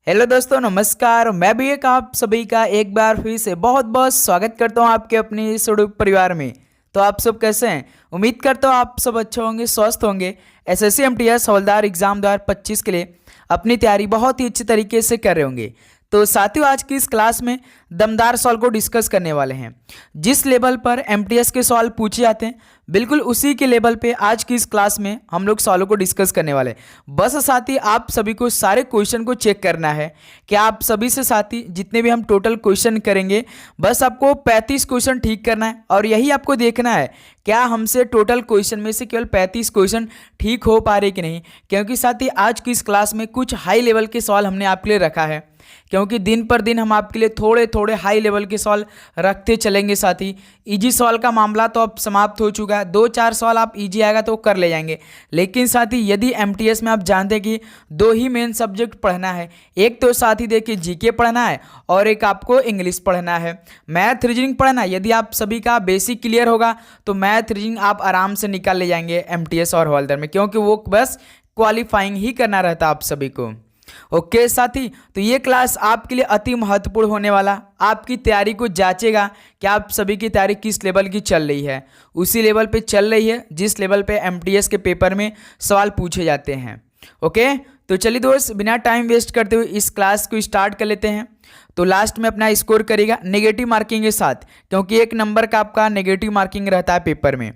Hello दोस्तों, नमस्कार। मैं भी एक आप सभी का एक बार फिर से बहुत बहुत स्वागत करता हूं आपके अपनी सुडुक परिवार में। तो आप सब कैसे हैं? उम्मीद करता हूं आप सब अच्छे होंगे, स्वस्थ होंगे। एसएससी एमटीएस हवलदार एग्जाम 2025 के लिए अपनी तैयारी बहुत ही अच्छी तरीके से कर रहे होंगे। तो साथियों, आज की इस क्लास में दमदार सवाल को डिस्कस करने वाले हैं। जिस लेवल पर एमटीएस के सवाल पूछे जाते हैं, बिल्कुल उसी के लेवल पे आज की इस क्लास में हम लोग सवालों को डिस्कस करने वाले हैं। बस साथी आप सभी को सारे क्वेश्चन को चेक करना है कि आप सभी से साथी जितने भी हम टोटल क्वेश्चन करेंगे, बस आपको 35 क्वेश्चन ठीक करना है और यही आपको देखना है क्या हमसे टोटल क्वेश्चन में से केवल 35 क्वेश्चन ठीक हो पा रहे कि नहीं। क्योंकि साथी आज की इस क्लास में कुछ हाई लेवल के सवाल हमने आपके लिए रखा है, क्योंकि दिन पर दिन हम आपके लिए थोड़े थोड़े हाई लेवल के सवाल रखते चलेंगे। साथी इजी सवाल का मामला तो अब समाप्त हो चुका है, 2-4 सवाल आप इजी आएगा तो कर ले जाएंगे। लेकिन साथी यदि एमटीएस में आप जानते हैं कि दो ही मेन सब्जेक्ट पढ़ना है, एक तो साथी देखिए जीके पढ़ना है और एक आपको इंग्लिश पढ़ना है, मैथ रीजनिंग पढ़ना है। यदि आप सभी का बेसिक क्लियर होगा तो मैथ रीजनिंग आप आराम से निकाल ले जाएंगे एमटीएस और हवलदार में, क्योंकि वो बस क्वालिफाइंग ही करना रहता आप सभी को। ओके साथी, तो ये क्लास आपके लिए अति महत्वपूर्ण होने वाला, आपकी तैयारी को जांचेगा कि आप सभी की तैयारी किस लेवल की चल रही है। उसी लेवल पे चल रही है जिस लेवल पे एमटीएस के पेपर में सवाल पूछे जाते हैं। ओके, तो चलिए दोस्त, बिना टाइम वेस्ट करते हुए इस क्लास को स्टार्ट कर लेते हैं। तो लास्ट में अपना स्कोर करेगा नेगेटिव मार्किंग के साथ, क्योंकि 1 नंबर का आपका नेगेटिव मार्किंग रहता है पेपर में।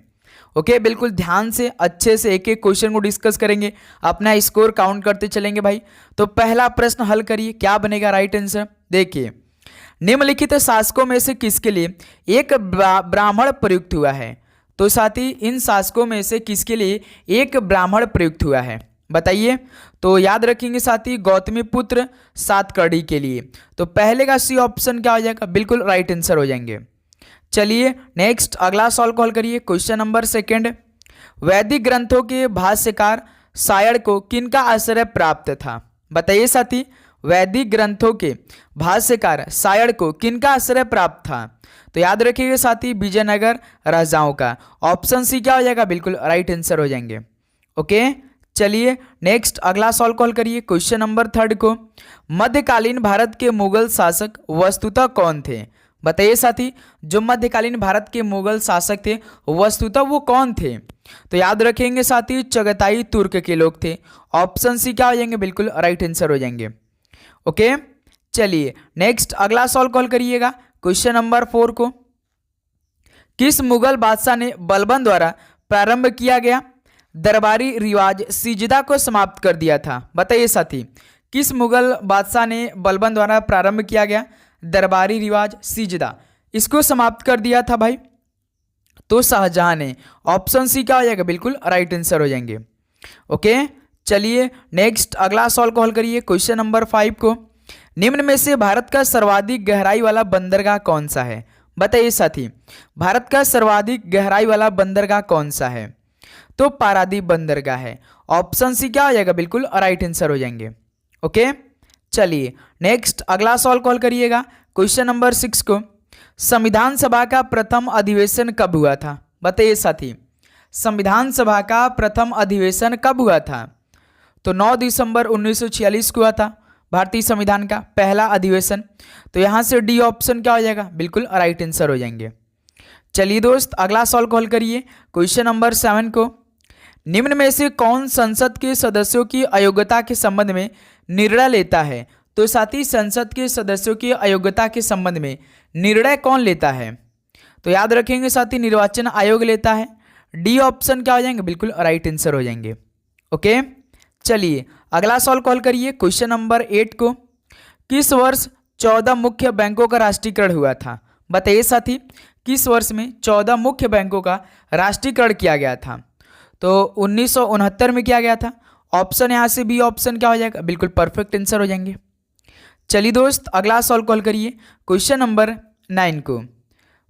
ओके, बिल्कुल ध्यान से अच्छे से एक एक क्वेश्चन को डिस्कस करेंगे, अपना स्कोर काउंट करते चलेंगे भाई। तो पहला प्रश्न हल करिए, क्या बनेगा राइट आंसर। देखिए, निम्नलिखित शासकों में से किसके लिए एक ब्राह्मण प्रयुक्त हुआ है। तो साथी इन शासकों में से किसके लिए एक ब्राह्मण प्रयुक्त हुआ है, बताइए। तो याद रखेंगे साथी, गौतमी पुत्र सातकर्णी के लिए। तो पहले का सी ऑप्शन क्या हो जाएगा, बिल्कुल राइट आंसर हो जाएंगे। चलिए नेक्स्ट अगला सवाल कॉल करिए। क्वेश्चन नंबर 2, वैदिक ग्रंथों के भाष्यकार सायण को किनका आश्रय प्राप्त था। बताइए साथी, वैदिक ग्रंथों के भाष्यकार सायण को किनका आश्रय प्राप्त था। तो याद रखिएगा साथी, विजयनगर राजाओं का। ऑप्शन सी क्या हो जाएगा, बिल्कुल राइट आंसर हो जाएंगे। ओके, चलिए नेक्स्ट अगला सवाल कॉल करिए। क्वेश्चन नंबर 3 को, मध्यकालीन भारत के मुगल शासक वस्तुतः कौन थे। बताइए साथी, जो मध्यकालीन भारत के मुगल शासक थे वस्तुतः वो कौन थे। तो याद रखेंगे साथी, चगताई तुर्क के लोग थे। ऑप्शन सी क्या हो जाएंगे, बिल्कुल राइट आंसर हो जाएंगे। ओके, चलिए नेक्स्ट अगला सवाल कॉल करिएगा। क्वेश्चन नंबर 4 को, किस मुगल बादशाह ने बलबन द्वारा प्रारंभ किया गया दरबारी रिवाज सिजदा को समाप्त कर दिया था। बताइए साथी, किस मुगल बादशाह ने बलबन द्वारा प्रारंभ किया गया दरबारी रिवाज सिजदा, इसको समाप्त कर दिया था भाई। तो शाहजहां ने। ऑप्शन सी क्या हो जाएगा, बिल्कुल राइट आंसर हो जाएंगे। ओके, चलिए नेक्स्ट अगला सवाल को हल करिए। क्वेश्चन नंबर 5 को, निम्न में से भारत का सर्वाधिक गहराई वाला बंदरगाह कौन सा है। बताइए साथी, भारत का सर्वाधिक गहराई वाला बंदरगाह कौन सा है। तो पारादीप बंदरगाह है। ऑप्शन सी क्या हो जाएगा, बिल्कुल राइट आंसर हो जाएंगे। ओके, चलिए नेक्स्ट अगला सवाल कॉल करिएगा। क्वेश्चन नंबर 6 को, संविधान सभा का प्रथम अधिवेशन कब हुआ था। बताइए साथी, संविधान सभा का प्रथम अधिवेशन कब हुआ था। तो 9 दिसंबर 1946 को हुआ था भारतीय संविधान का पहला अधिवेशन। तो यहां से डी ऑप्शन क्या हो जाएगा, बिल्कुल राइट आंसर हो जाएंगे। चलिए दोस्त अगला सवाल कॉल करिए। क्वेश्चन नंबर 7 को, निम्न में से कौन संसद के सदस्यों की अयोग्यता के संबंध में निर्णय लेता है। तो साथी संसद के सदस्यों की अयोग्यता के संबंध में निर्णय कौन लेता है। तो याद रखेंगे साथी, निर्वाचन आयोग लेता है। डी ऑप्शन क्या हो जाएंगे, बिल्कुल राइट आंसर हो जाएंगे। ओके, चलिए अगला सवाल कॉल करिए। क्वेश्चन नंबर 8 को, किस वर्ष 14 मुख्य बैंकों का राष्ट्रीयकरण हुआ था। बताइए साथी, किस वर्ष में 14 मुख्य बैंकों का राष्ट्रीयकरण किया गया था। तो 1969 में किया गया था। ऑप्शन यहाँ से बी ऑप्शन क्या हो जाएगा, बिल्कुल परफेक्ट आंसर हो जाएंगे। चलिए दोस्त अगला सवाल कॉल करिए। क्वेश्चन नंबर 9 को,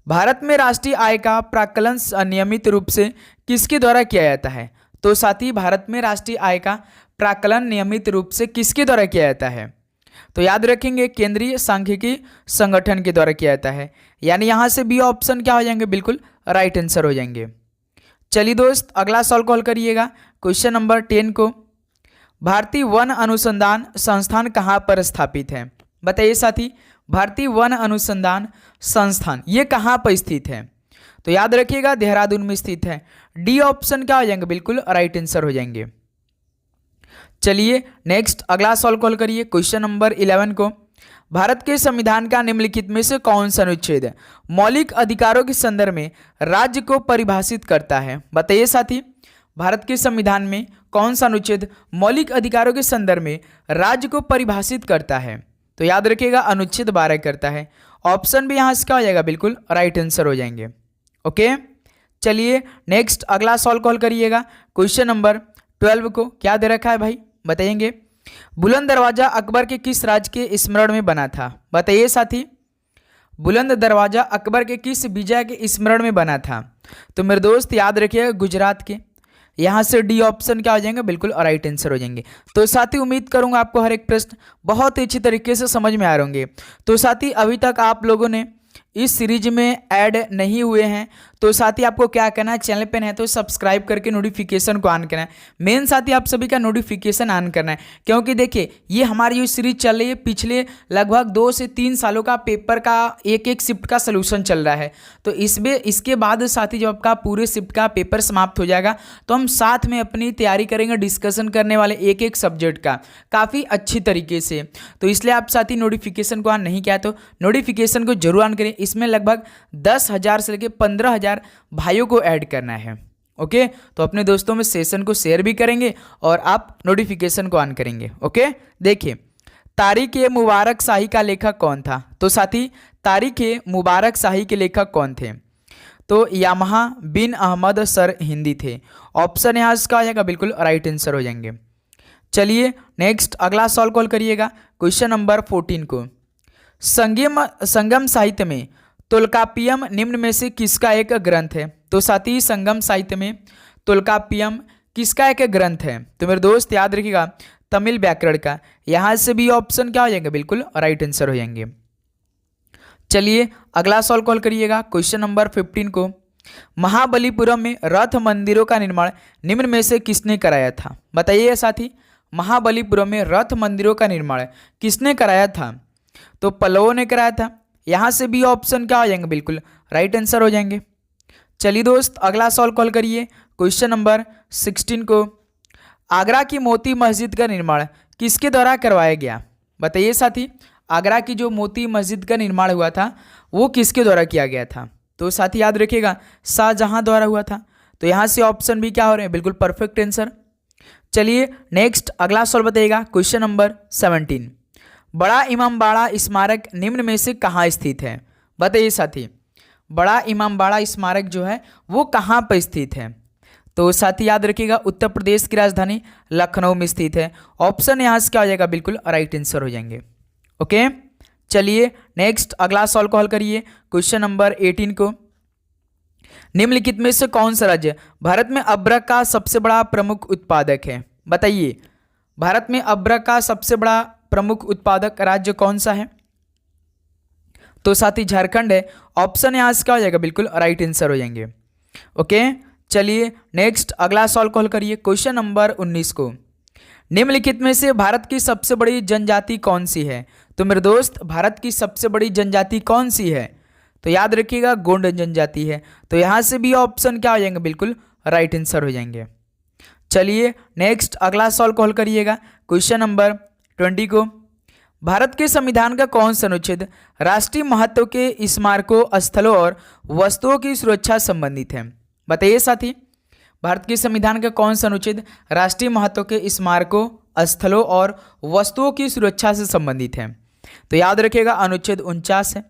भारत में राष्ट्रीय आय का प्राक्कलन नियमित रूप से किसके द्वारा किया जाता है। तो साथी भारत में राष्ट्रीय आय का प्राक्कलन नियमित रूप से किसके द्वारा किया जाता है। तो याद रखेंगे, केंद्रीय सांख्यिकी संगठन के द्वारा किया जाता है। यानी यहाँ से बी ऑप्शन क्या हो जाएंगे, बिल्कुल राइट आंसर हो जाएंगे। चलिए दोस्त अगला सवाल कॉल करिएगा। क्वेश्चन नंबर 10 को, भारतीय वन अनुसंधान संस्थान कहाँ पर स्थापित है? बताइए साथी, भारतीय वन अनुसंधान संस्थान ये कहाँ पर स्थित है? तो याद रखिएगा देहरादून में स्थित है। डी ऑप्शन क्या हो जाएंगे? बिल्कुल राइट आंसर हो जाएंगे। चलिए नेक्स्ट अगला सॉल्व कॉल करिए क्वेश्चन नंबर 11 को। भारत के संविधान का निम्नलिखित में से कौन सा अनुच्छेद मौलिक अधिकारों के संदर्भ में राज्य को परिभाषित करता है? बताइए साथी, भारत के संविधान में कौन सा अनुच्छेद मौलिक अधिकारों के संदर्भ में राज्य को परिभाषित करता है? तो याद रखिएगा अनुच्छेद 12 करता है। ऑप्शन भी यहाँ से क्या हो जाएगा? बिल्कुल राइट आंसर हो जाएंगे। ओके, चलिए नेक्स्ट अगला सॉल्व कॉल करिएगा क्वेश्चन नंबर 12 को। क्या दे रखा है भाई बताएंगे? बुलंद दरवाजा अकबर के किस राज्य के स्मरण में बना था? बताइए साथी, बुलंद दरवाजा अकबर के किस विजय के स्मरण में बना था? तो मेरे दोस्त याद रखिएगा गुजरात के। यहाँ से डी ऑप्शन क्या हो जाएंगे? बिल्कुल राइट आंसर हो जाएंगे। तो साथी उम्मीद करूंगा आपको हर एक प्रश्न बहुत ही अच्छी तरीके से समझ में आ रहे होंगे। तो साथी अभी तक आप लोगों ने इस सीरीज में ऐड नहीं हुए हैं तो साथी आपको क्या करना है, चैनल पे है तो सब्सक्राइब करके नोटिफिकेशन को ऑन करना है। मेन साथी आप सभी का नोटिफिकेशन ऑन करना है, क्योंकि देखिए ये हमारी जो सीरीज चल रही है पिछले लगभग 2 से 3 सालों का पेपर का एक शिफ्ट का सोल्यूशन चल रहा है। तो इसके बाद साथी जब आपका पूरे शिफ्ट का पेपर समाप्त हो जाएगा तो हम साथ में अपनी तैयारी करेंगे, डिस्कशन करने वाले एक सब्जेक्ट का काफ़ी अच्छी तरीके से। तो इसलिए आप साथी नोटिफिकेशन को ऑन नहीं किया तो नोटिफिकेशन को जरूर ऑन करें। इसमें लगभग 10,000 से लेकर 15,000 भाइयों को ऐड करना है। ओके, तो अपने दोस्तों में सेशन को शेयर भी करेंगे और आप नोटिफिकेशन को ऑन करेंगे। ओके, देखिए तारीख-ए-मुबारक शाही का लेखक कौन था? तो साथी तारीख-ए-मुबारक शाही के लेखक कौन थे? तो यामहा बिन अहमद सर हिंदी थे। ऑप्शन यहाँ इसका आ जाएगा बिल्कुल राइट आंसर हो जाएंगे। चलिए नेक्स्ट अगला सॉल्व कॉल करिएगा क्वेश्चन नंबर 14 को। संगम साहित्य में तोल्काप्पियम निम्न में से किसका एक ग्रंथ है? तो साथी संगम साहित्य में तोल्काप्पियम किसका एक ग्रंथ है? तो मेरे दोस्त याद रखिएगा तमिल व्याकरण का। यहाँ से भी ऑप्शन क्या हो जाएंगे? बिल्कुल राइट आंसर हो जाएंगे। चलिए अगला सॉल्व कॉल करिएगा क्वेश्चन नंबर 15 को। महाबलीपुरम में रथ मंदिरों का निर्माण निम्न में से किसने कराया था? बताइए साथी, महाबलीपुरम में रथ मंदिरों का निर्माण किसने कराया था? तो पल्लवों ने कराया था। यहाँ से भी ऑप्शन क्या हो जाएंगे? बिल्कुल राइट आंसर हो जाएंगे। चलिए दोस्त अगला सॉल्व कॉल करिए क्वेश्चन नंबर 16 को। आगरा की मोती मस्जिद का निर्माण किसके द्वारा करवाया गया? बताइए साथी, आगरा की जो मोती मस्जिद का निर्माण हुआ था वो किसके द्वारा किया गया था? तो साथी याद रखिएगा शाहजहां द्वारा हुआ था। तो यहाँ से ऑप्शन भी क्या हो रहे हैं? बिल्कुल परफेक्ट आंसर। चलिए नेक्स्ट अगला सॉल्व बताइएगा क्वेश्चन नंबर 17। बड़ा इमामबाड़ा स्मारक निम्न में से कहाँ स्थित है? बताइए साथी, बड़ा इमामबाड़ा स्मारक जो है वो कहाँ पर स्थित है? तो साथी याद रखिएगा उत्तर प्रदेश की राजधानी लखनऊ में स्थित है। ऑप्शन यहाँ से क्या हो जाएगा? बिल्कुल राइट आंसर हो जाएंगे। ओके, चलिए नेक्स्ट अगला सॉल्व कॉल करिए क्वेश्चन नंबर 18 को। निम्नलिखित में से कौन सा राज्य भारत में अब्रक का सबसे बड़ा प्रमुख उत्पादक है? बताइए, भारत में अब्रक का सबसे बड़ा प्रमुख उत्पादक राज्य कौन सा है? तो साथी झारखंड है। ऑप्शन यहाँ से क्या हो जाएगा? बिल्कुल राइट आंसर हो जाएंगे। ओके, चलिए नेक्स्ट अगला सॉल्व कॉल करिए क्वेश्चन नंबर 19 को। निम्नलिखित में से भारत की सबसे बड़ी जनजाति कौन सी है? तो मेरे दोस्त भारत की सबसे बड़ी जनजाति कौन सी है? तो याद रखिएगा गोंड जनजाति है। तो यहाँ से भी ऑप्शन क्या हो जाएंगे? बिल्कुल राइट आंसर हो जाएंगे। चलिए नेक्स्ट अगला सॉल्व कॉल करिएगा क्वेश्चन नंबर 20 को। भारत के संविधान का कौन सा अनुच्छेद राष्ट्रीय महत्व के स्मारकों, स्थलों और वस्तुओं की सुरक्षा संबंधित है? बताइए साथी, भारत के संविधान का कौन सा अनुच्छेद राष्ट्रीय महत्व के स्मारकों, स्थलों और वस्तुओं की सुरक्षा से संबंधित है? तो याद रखिएगा अनुच्छेद 49 है।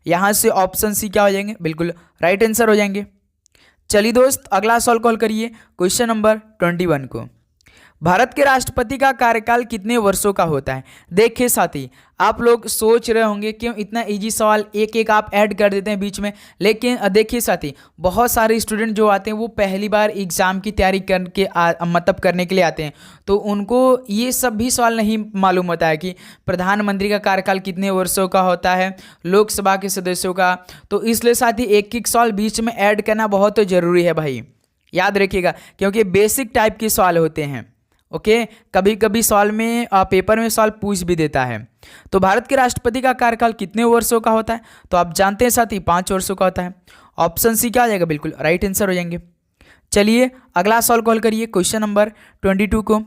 यहाँ से ऑप्शन सी क्या हो जाएंगे? बिल्कुल राइट आंसर हो जाएंगे। चलिए दोस्त अगला सॉल्व कॉल करिए क्वेश्चन नंबर 21 को। भारत के राष्ट्रपति का कार्यकाल कितने वर्षों का होता है? देखिए साथी, आप लोग सोच रहे होंगे क्यों इतना इजी सवाल एक एक आप ऐड कर देते हैं बीच में, लेकिन देखिए साथी बहुत सारे स्टूडेंट जो आते हैं वो पहली बार एग्ज़ाम की तैयारी करके मतलब करने के लिए आते हैं, तो उनको ये सब भी सवाल नहीं मालूम होता है कि प्रधानमंत्री का कार्यकाल कितने वर्षों का होता है, लोकसभा के सदस्यों का। तो इसलिए साथी एक एक सवाल बीच में ऐड करना बहुत ज़रूरी है भाई, याद रखिएगा, क्योंकि बेसिक टाइप के सवाल होते हैं। ओके, कभी कभी सवाल में पेपर में सवाल पूछ भी देता है। तो भारत के राष्ट्रपति का कार्यकाल कितने वर्षों का होता है? तो आप जानते हैं साथी 5 वर्षों का होता है। ऑप्शन सी क्या आ जाएगा? बिल्कुल राइट आंसर हो जाएंगे। चलिए अगला सवाल कॉल करिए, क्वेश्चन नंबर 22 को।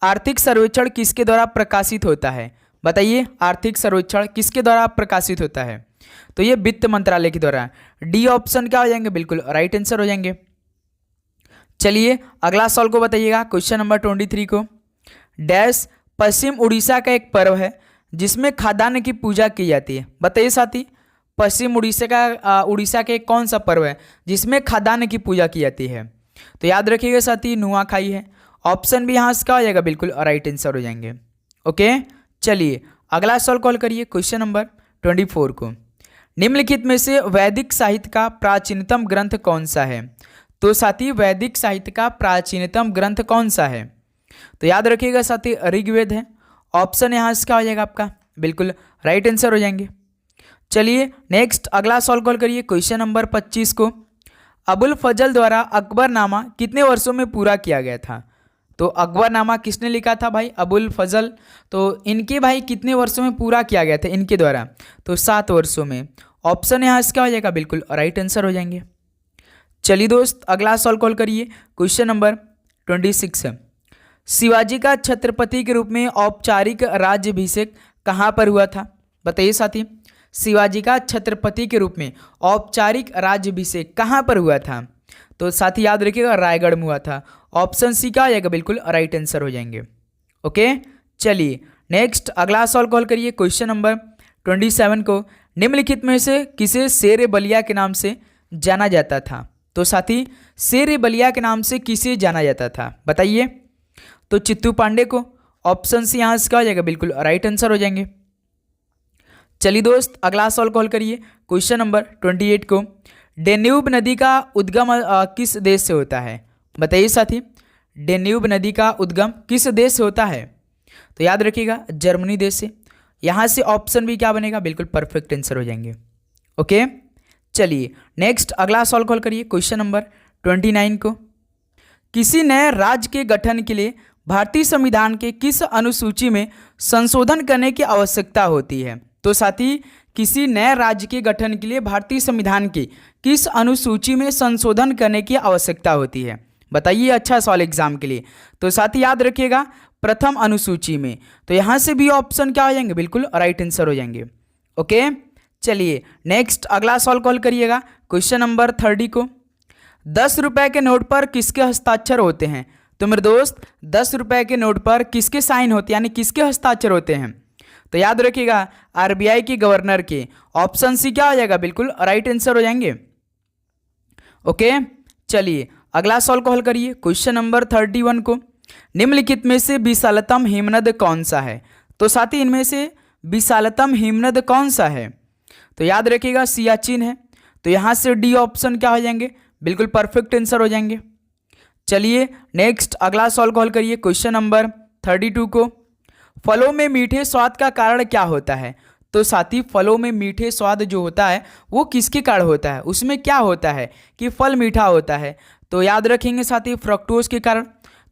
आर्थिक सर्वेक्षण किसके द्वारा प्रकाशित होता है? बताइए, आर्थिक सर्वेक्षण किसके द्वारा प्रकाशित होता है? तो ये वित्त मंत्रालय के द्वारा। डी ऑप्शन क्या हो जाएंगे? बिल्कुल राइट आंसर हो जाएंगे। चलिए अगला सवाल को बताइएगा, क्वेश्चन नंबर 23 को। डैश पश्चिम उड़ीसा का एक पर्व है जिसमें खाद्यान्न की पूजा की जाती है। बताइए साथी, पश्चिम उड़ीसा का एक कौन सा पर्व है जिसमें खाद्यान्न की पूजा की जाती है? तो याद रखिएगा साथी, नुआखाई है। ऑप्शन भी यहाँ से क्या हो जाएगा? बिल्कुल राइट आंसर हो जाएंगे। ओके, चलिए अगला सवाल कॉल करिए, क्वेश्चन नंबर 24 को। निम्नलिखित में से वैदिक साहित्य का प्राचीनतम ग्रंथ कौन सा है? तो साथी वैदिक साहित्य का प्राचीनतम ग्रंथ कौन सा है? तो याद रखिएगा साथी ऋग्वेद है। ऑप्शन यहाँ से क्या हो जाएगा आपका? बिल्कुल राइट आंसर हो जाएंगे। चलिए नेक्स्ट अगला सवाल कॉल करिए, क्वेश्चन नंबर 25 को। अबुल फजल द्वारा अकबरनामा कितने वर्षों में पूरा किया गया था? तो अकबरनामा किसने लिखा था भाई? अबुल फजल। तो इनके भाई कितने वर्षों में पूरा किया गया था इनके द्वारा? तो 7 वर्षों में। ऑप्शन यहाँ से क्या हो जाएगा? बिल्कुल राइट आंसर हो जाएंगे। चलिए दोस्त अगला सवाल कॉल करिए, क्वेश्चन नंबर 26 है। शिवाजी का छत्रपति के रूप में औपचारिक राज्याभिषेक कहाँ पर हुआ था? बताइए साथी, शिवाजी का छत्रपति के रूप में औपचारिक राज्याभिषेक कहाँ पर हुआ था? तो साथी याद रखिएगा रायगढ़ में हुआ था। ऑप्शन सी क्या आएगा? बिल्कुल राइट आंसर हो जाएंगे। ओके, चलिए नेक्स्ट अगला सवाल कॉल करिए, क्वेश्चन नंबर 27 को। निम्नलिखित में से किसे शेर बलिया के नाम से जाना जाता था? तो साथी शेर बलिया के नाम से किसे जाना जाता था? बताइए। तो चित्तू पांडे को। ऑप्शन सी यहाँ से क्या हो जाएगा? बिल्कुल राइट आंसर हो जाएंगे। चलिए दोस्त अगला सवाल कॉल करिए, क्वेश्चन नंबर 28 को। डेन्यूब नदी का उद्गम किस देश से होता है? बताइए साथी, डेन्यूब नदी का उद्गम किस देश से होता है? तो याद रखिएगा जर्मनी देश से। यहाँ से ऑप्शन भी क्या बनेगा? बिल्कुल परफेक्ट आंसर हो जाएंगे। ओके, चलिए नेक्स्ट अगला सवाल कॉल करिए, क्वेश्चन नंबर 29 को। किसी नए राज्य के गठन के लिए भारतीय संविधान के किस अनुसूची में संशोधन करने की आवश्यकता होती है? तो साथी किसी नए राज्य के गठन के लिए भारतीय संविधान की किस अनुसूची में संशोधन करने की आवश्यकता होती है? बताइए, अच्छा सवाल एग्जाम के लिए। तो साथी याद रखिएगा प्रथम अनुसूची में। तो यहाँ से भी ऑप्शन क्या हो जाएंगे? बिल्कुल राइट आंसर हो जाएंगे। ओके, चलिए नेक्स्ट अगला सवाल कॉल करिएगा, क्वेश्चन नंबर 30 को। 10 रुपए के नोट पर किसके हस्ताक्षर होते हैं? तो मेरे दोस्त 10 रुपए के नोट पर किसके साइन होते हैं, यानी किसके हस्ताक्षर होते हैं? तो याद रखिएगा आरबीआई के गवर्नर के। ऑप्शन सी क्या हो जाएगा? बिल्कुल राइट आंसर हो जाएंगे। ओके, चलिए अगला सवाल कॉल करिए, क्वेश्चन नंबर 31 को। निम्नलिखित में से विशालतम हिमनद कौन सा है? तो साथी इनमें से विशालतम हिमनद कौन सा है? तो याद रखिएगा सियाचिन है। तो यहाँ से डी ऑप्शन क्या हो जाएंगे? बिल्कुल परफेक्ट आंसर हो जाएंगे। चलिए नेक्स्ट अगला सवाल कॉल करिए, क्वेश्चन नंबर 32 को। फलों में मीठे स्वाद का कारण क्या होता है? तो साथी फलों में मीठे स्वाद जो होता है वो किसके कारण होता है? उसमें क्या होता है कि फल मीठा होता है? तो याद रखेंगे साथी फ्रक्टोज के कारण।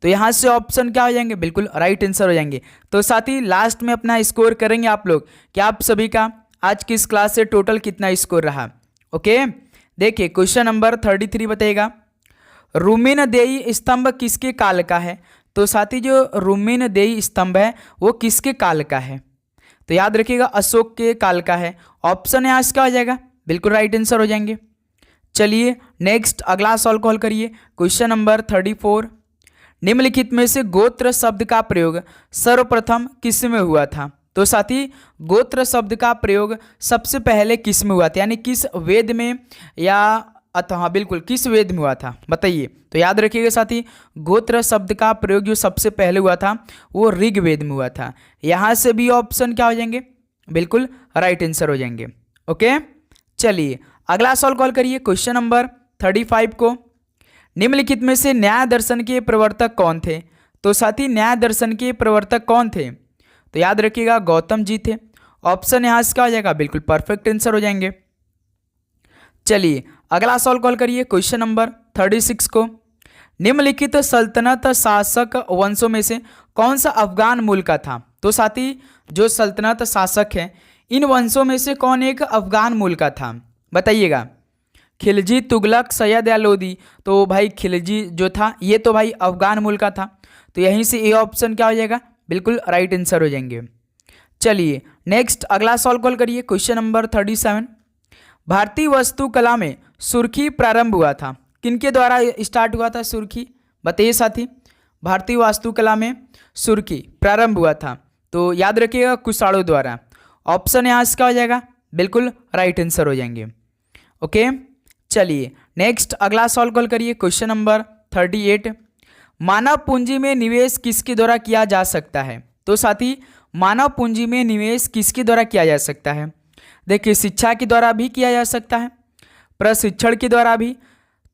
तो यहाँ से ऑप्शन क्या हो जाएंगे? बिल्कुल राइट आंसर हो जाएंगे। तो साथी लास्ट में अपना स्कोर करेंगे आप लोग कि आप सभी का आज की इस क्लास से टोटल कितना स्कोर रहा। ओके, देखिए क्वेश्चन नंबर 33 बताइएगा, रुमिनदेई स्तंभ किसके काल का है? तो साथी जो रुमिनदेई स्तंभ है वो किसके काल का है? तो याद रखिएगा अशोक के काल का है। ऑप्शन यहाँ से क्या हो जाएगा? बिल्कुल राइट आंसर हो जाएंगे। चलिए नेक्स्ट अगला सवाल कॉल करिए, क्वेश्चन नंबर 34। निम्नलिखित में से गोत्र शब्द का प्रयोग सर्वप्रथम किस में हुआ था? तो साथी गोत्र शब्द का प्रयोग सबसे पहले किस में हुआ था, यानी किस वेद में या हाँ बिल्कुल किस वेद में हुआ था? बताइए। तो याद रखिएगा साथी गोत्र शब्द का प्रयोग जो सबसे पहले हुआ था वो ऋग्वेद में हुआ था। यहाँ से भी ऑप्शन क्या हो जाएंगे? बिल्कुल राइट आंसर हो जाएंगे। ओके, चलिए अगला सवाल कॉल करिए, क्वेश्चन नंबर 35 को। निम्नलिखित में से न्याय दर्शन के प्रवर्तक कौन थे? तो साथी न्याय दर्शन के प्रवर्तक कौन थे? तो याद रखिएगा गौतम जी थे। ऑप्शन यहाँ से क्या हो जाएगा? बिल्कुल परफेक्ट आंसर हो जाएंगे। चलिए अगला सवाल कॉल करिए, क्वेश्चन नंबर 36 को। निम्नलिखित सल्तनत शासक वंशों में से कौन सा अफगान मूल का था? तो साथी जो सल्तनत शासक हैं इन वंशों में से कौन एक अफगान मूल का था? बताइएगा। खिलजी, तुगलक, सैयद या लोदी? तो भाई खिलजी जो था ये तो भाई अफगान मूल का था, तो यहीं से ए ऑप्शन क्या हो जाएगा? बिल्कुल राइट आंसर हो जाएंगे। चलिए नेक्स्ट अगला सॉल्व कॉल करिए। Question number 37। भारतीय वास्तुकला में सुर्खी प्रारंभ हुआ था, किनके द्वारा स्टार्ट हुआ था सुर्खी? बताइए साथी। भारतीय वास्तुकला में सुर्खी प्रारंभ हुआ था, तो याद रखिएगा कुशाणों द्वारा। ऑप्शन यहाँ से क्या हो जाएगा? बिल्कुल राइट आंसर हो जाएंगे। ओके चलिए नेक्स्ट अगला सॉल्व कॉल करिए। Question number 38। मानव पूंजी में निवेश किसके द्वारा किया जा सकता है? तो साथी मानव पूंजी में निवेश किसके द्वारा किया जा सकता है? देखिए शिक्षा के द्वारा भी किया जा सकता है, प्रशिक्षण के द्वारा भी,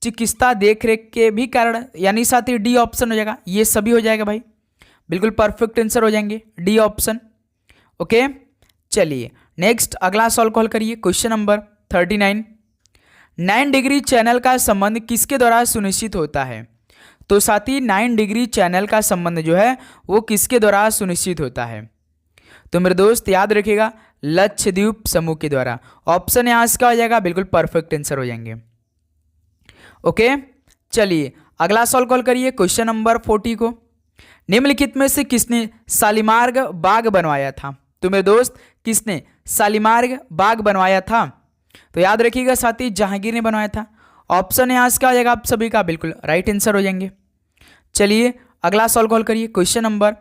चिकित्सा देखरेख के भी कारण, यानी साथी डी ऑप्शन हो जाएगा। ये सभी हो जाएगा भाई, बिल्कुल परफेक्ट आंसर हो जाएंगे डी ऑप्शन। ओके चलिए नेक्स्ट अगला सॉल्व कॉल करिए। Question number 39। 9 डिग्री चैनल का संबंध किसके द्वारा सुनिश्चित होता है? तो साथी 9 डिग्री चैनल का संबंध जो है वो किसके द्वारा सुनिश्चित होता है? तो मेरे दोस्त याद रखिएगा लक्षद्वीप समूह के द्वारा। ऑप्शन यहाँ से क्या हो जाएगा? बिल्कुल परफेक्ट आंसर हो जाएंगे। ओके चलिए अगला सॉल्व कॉल करिए। क्वेश्चन नंबर 40 को। निम्नलिखित में से किसने शालीमार बाग बनवाया था? तो मेरे दोस्त किसने शालीमार बाग बनवाया था? तो याद रखिएगा साथी जहांगीर ने बनवाया था। ऑप्शन यहाँ से क्या हो जाएगा आप सभी का? बिल्कुल राइट आंसर हो जाएंगे। चलिए अगला सॉल्व कॉल करिए। क्वेश्चन नंबर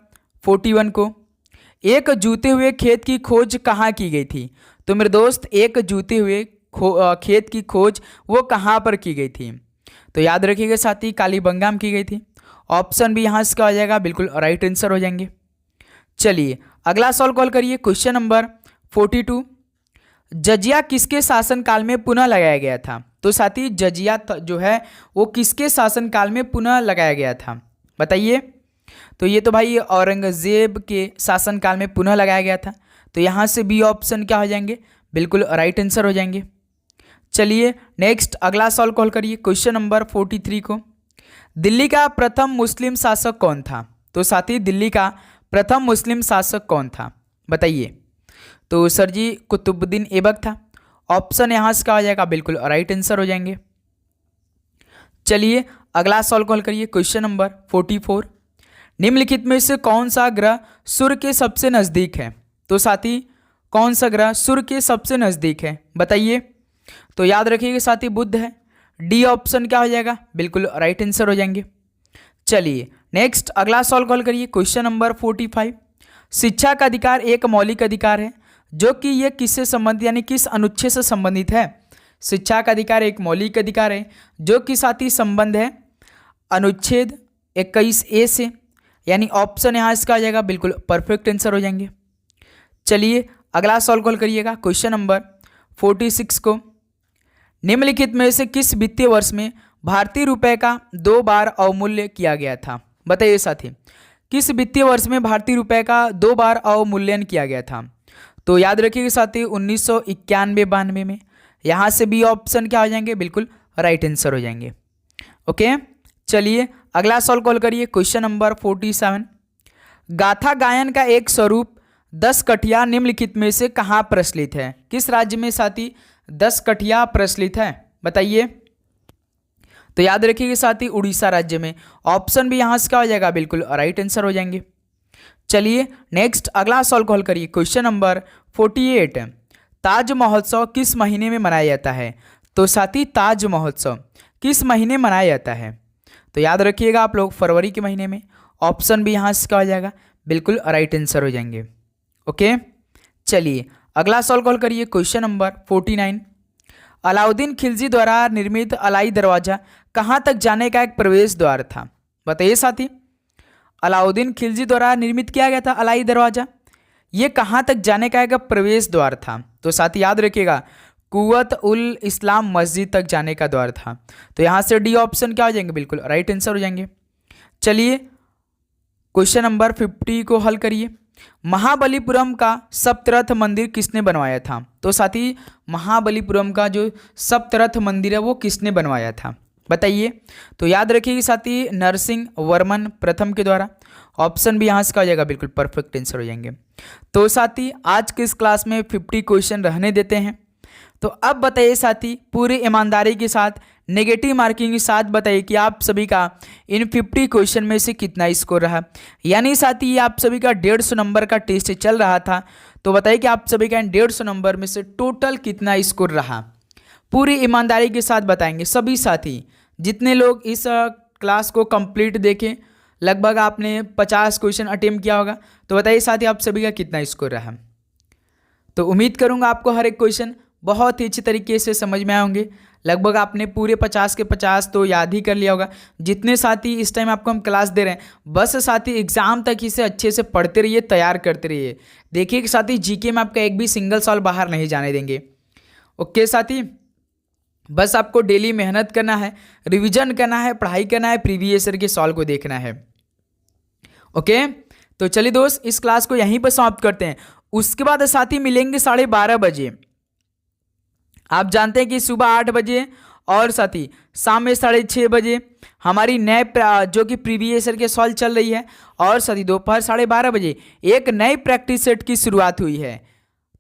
41 को। एक जूते हुए खेत की खोज कहाँ की गई थी? तो मेरे दोस्त एक जूते हुए खेत की खोज वो कहाँ पर की गई थी? तो याद रखिएगा साथी कालीबंगा में की गई थी। ऑप्शन भी यहाँ से क्या हो जाएगा? बिल्कुल राइट आंसर हो जाएंगे। चलिए अगला सॉल्व कॉल करिए। Question number 42। जजिया किसके शासनकाल में पुनः लगाया गया था? तो साथी जजिया जो है वो किसके शासनकाल में पुनः लगाया गया था? बताइए। तो ये तो भाई औरंगजेब के शासनकाल में पुनः लगाया गया था, तो यहाँ से बी ऑप्शन क्या हो जाएंगे? बिल्कुल राइट आंसर हो जाएंगे। चलिए नेक्स्ट अगला सॉल्व कॉल करिए। क्वेश्चन नंबर 43 को। दिल्ली का प्रथम मुस्लिम शासक कौन था? तो साथी दिल्ली का प्रथम मुस्लिम शासक कौन था? बताइए। तो सर जी कुतुबुद्दीन ऐबक था। ऑप्शन यहाँ से क्या हो जाएगा? बिल्कुल राइट आंसर हो जाएंगे। चलिए अगला सॉल्व कॉल करिए। Question number 44। निम्नलिखित में से कौन सा ग्रह सूर्य के सबसे नज़दीक है? तो साथी कौन सा ग्रह सूर्य के सबसे नज़दीक है? बताइए। तो याद रखिएगा साथी बुध है। डी ऑप्शन क्या हो जाएगा? बिल्कुल राइट आंसर हो जाएंगे। चलिए नेक्स्ट अगला सॉल्व कॉल करिए। Question number 45। शिक्षा का अधिकार एक मौलिक अधिकार है जो कि ये किससे संबंधित यानी किस अनुच्छेद से संबंधित है? शिक्षा का अधिकार एक मौलिक अधिकार है जो कि साथी संबंध है अनुच्छेद 21A से, यानी ऑप्शन यहाँ इसका आ जाएगा। बिल्कुल परफेक्ट आंसर हो जाएंगे। चलिए अगला सॉल्व कॉल करिएगा। क्वेश्चन नंबर 46 को। निम्नलिखित में से किस वित्तीय वर्ष में भारतीय रुपए का 2 बार अवमूल्य किया गया था? बताइए साथी किस वित्तीय वर्ष में भारतीय रुपए का 2 बार अवमूल्यन किया गया था? तो याद रखिएगा साथी 1991-92 में। यहाँ से बी ऑप्शन क्या हो जाएंगे? बिल्कुल राइट आंसर हो जाएंगे। ओके चलिए अगला सॉल्व कॉल करिए। Question number 47। गाथा गायन का एक स्वरूप 10 कठिया निम्नलिखित में से कहाँ प्रचलित है? किस राज्य में साथी 10 कठिया प्रचलित है? बताइए। तो याद रखिएगा साथी उड़ीसा राज्य में। ऑप्शन भी यहाँ से क्या हो जाएगा? बिल्कुल राइट आंसर हो जाएंगे। चलिए नेक्स्ट अगला सॉल्व कॉल करिए। Question number 48। ताज महोत्सव किस महीने में मनाया जाता है? तो साथी ताज महोत्सव किस महीने मनाया जाता है? तो याद रखिएगा आप लोग फरवरी के महीने में। ऑप्शन भी यहाँ से क्या हो जाएगा? बिल्कुल राइट आंसर हो जाएंगे। ओके चलिए अगला सॉल्व कॉल करिए। Question number 49। अलाउद्दीन खिलजी द्वारा निर्मित अलाई दरवाजा कहाँ तक जाने का एक प्रवेश द्वार था? बताइए साथी। अलाउद्दीन खिलजी द्वारा निर्मित किया गया था अलाई दरवाजा, ये कहाँ तक जाने का एक प्रवेश द्वार था? तो साथी याद रखिएगा कुव्वत उल इस्लाम मस्जिद तक जाने का द्वार था। तो यहाँ से डी ऑप्शन क्या हो जाएंगे? बिल्कुल राइट आंसर हो जाएंगे। चलिए क्वेश्चन नंबर 50 को हल करिए। महाबलीपुरम का सप्तरथ मंदिर किसने बनवाया था? तो साथी महाबलीपुरम का जो सप्तरथ मंदिर है वो किसने बनवाया था? बताइए। तो याद रखिए साथी, नरसिंह वर्मन प्रथम के द्वारा। ऑप्शन भी यहाँ से हो जाएगा, बिल्कुल परफेक्ट आंसर हो जाएंगे। तो साथी आज के इस क्लास में 50 क्वेश्चन रहने देते हैं। तो अब बताइए साथी, पूरी ईमानदारी के साथ, नेगेटिव मार्किंग के साथ बताइए कि आप सभी का इन 50 क्वेश्चन में से कितना स्कोर रहा। यानी साथी ये आप सभी का 150 नंबर का टेस्ट चल रहा था। तो बताइए कि आप सभी का इन 150 नंबर में से टोटल कितना स्कोर रहा। पूरी ईमानदारी के साथ बताएंगे सभी साथी। जितने लोग इस क्लास को कंप्लीट देखें, लगभग आपने 50 क्वेश्चन अटेम्प्ट किया होगा। तो बताइए साथी आप सभी का कितना स्कोर रहा। तो उम्मीद करूंगा आपको हर एक क्वेश्चन बहुत ही अच्छी तरीके से समझ में आए होंगे। लगभग आपने पूरे 50 के 50 तो याद ही कर लिया होगा। जितने साथी इस टाइम आपको हम क्लास दे रहे हैं, बस साथी एग्जाम तक इसे अच्छे से पढ़ते रहिए, तैयार करते रहिए। देखिए कि साथी जीके में आपका एक भी सिंगल सवाल बाहर नहीं जाने देंगे। ओके साथी, बस आपको डेली मेहनत करना है, रिवीजन करना है, पढ़ाई करना है, प्रीवियस ईयर के सवाल को देखना है। ओके, तो चलिए दोस्त इस क्लास को यहीं पर समाप्त करते हैं। उसके बाद साथी मिलेंगे 12:30 बजे। आप जानते हैं कि सुबह 8 बजे और साथी शाम में 6:30 बजे हमारी नए जो कि प्रीवियस ईयर के सवाल चल रही है। और साथी दोपहर 12:30 बजे एक नई प्रैक्टिस सेट की शुरुआत हुई है।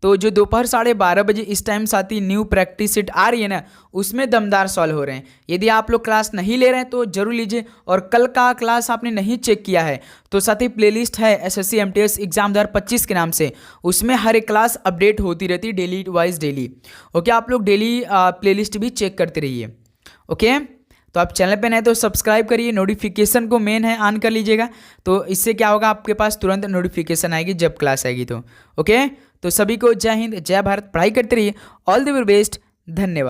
तो जो दोपहर 12:30 बजे इस टाइम साथी न्यू प्रैक्टिस सेट आ रही है ना, उसमें दमदार सवाल हो रहे हैं। यदि आप लोग क्लास नहीं ले रहे हैं तो जरूर लीजिए। और कल का क्लास आपने नहीं चेक किया है तो साथी प्लेलिस्ट है एसएससी एमटीएस एग्जाम 2025 के नाम से, उसमें हर एक क्लास अपडेट होती रहती है डेली वाइज डेली। ओके, आप लोग डेली प्लेलिस्ट भी चेक करते रहिए। ओके, तो आप चैनल पे नए तो सब्सक्राइब करिए, नोटिफिकेशन को मेन है ऑन कर लीजिएगा। तो इससे क्या होगा, आपके पास तुरंत नोटिफिकेशन आएगी जब क्लास आएगी। तो ओके, तो सभी को जय हिंद, जय भारत, पढ़ाई करते रहिए। ऑल द वेरी बेस्ट, धन्यवाद।